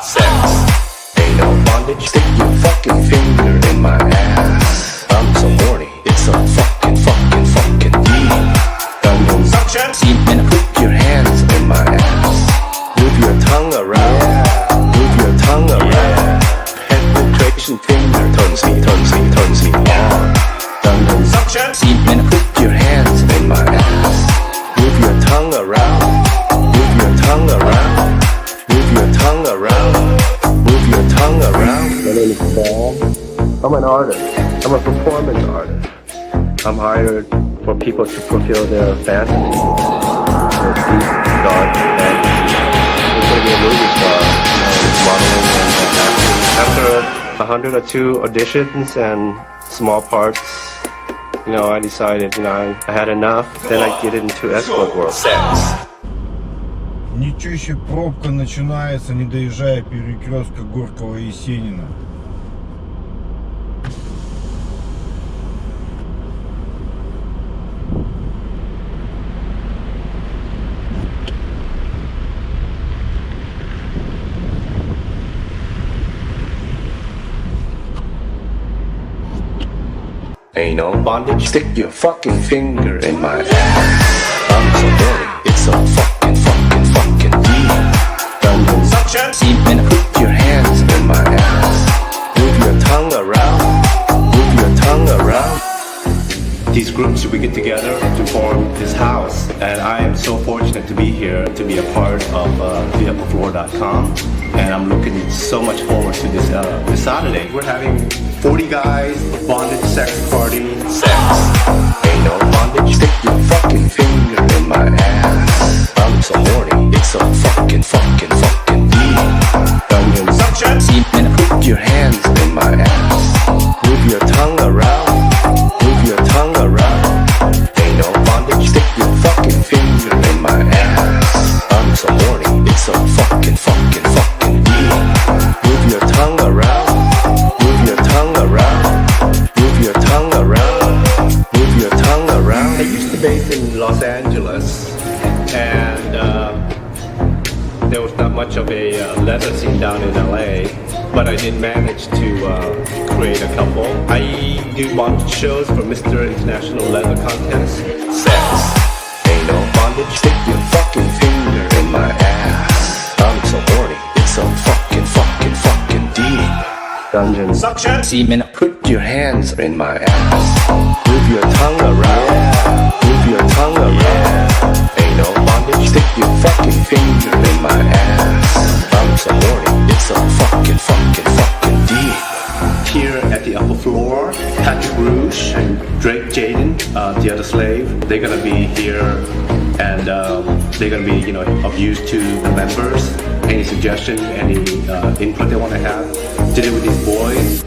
Sex ain't no bondage. Stick your fucking finger in my ass. I'm so horny. It's a fucking deed. Onion suction. Semen. Put your hands in my ass. Move your tongue around. Move your tongue around. Penetration finger turns me on. Onion suction. Semen. Put your hands in my ass. Move your tongue around. Move your tongue around. Move your tongue around. Move your tongue around. My name is Paul. I'm an artist. I'm a performance artist. I'm hired for people to fulfill their fantasies. Their deep, dark fantasies. I'm going to be a movie star, modeling and acting. After 100 or 2 auditions and small parts, I decided, I had enough. Then I get into escort world. Sex. Ничего еще, пробка начинается, не доезжая перекрестка Горького и Есенина. Ain't no bondage. Stick your fucking finger in my ass. I'm so horny. It's a fucking deed. Onion suction. Semen. Put your hands in my ass. Move your tongue around. Move your tongue around. These groups, we get together to form this house, and I am so fortunate to be here, to be a part of theupperfloor.com, and I'm looking so much forward to this Saturday. We're having 40 guys, bondage sex party. Sex ain't no bondage. Stick your fucking finger in my ass. I'm so horny. It's a fucking deed. Onion suction. Semen. Put your hands in my ass. Move your tongue around. Move your tongue around. Ain't no bondage. Stick your fucking finger in my ass. I'm so horny. It's a fucking deed. Move your tongue around. Move your tongue around. Move your tongue around. Move your tongue around. I used to base in Los Angeles, and there was not much of a leather scene down in LA, but I did manage to create a couple. I do bondage shows for Mr. International Leather Contest. Sex ain't no bondage. Stick your fucking finger in my ass. I'm so horny. It's a fucking deed. Dungeon suction. Semen. Put your hands in my ass. Move your tongue around. Move your tongue around. Ain't no bondage. Stick your fucking finger in my ass. I'm so horny. It's a fucking deed. Here at the upper floor, Patrick Rouge and Drake Jaden, the other slave, they're gonna be here, and they're gonna be, of use to the members. Any suggestions, any input they want to have to do with these boys,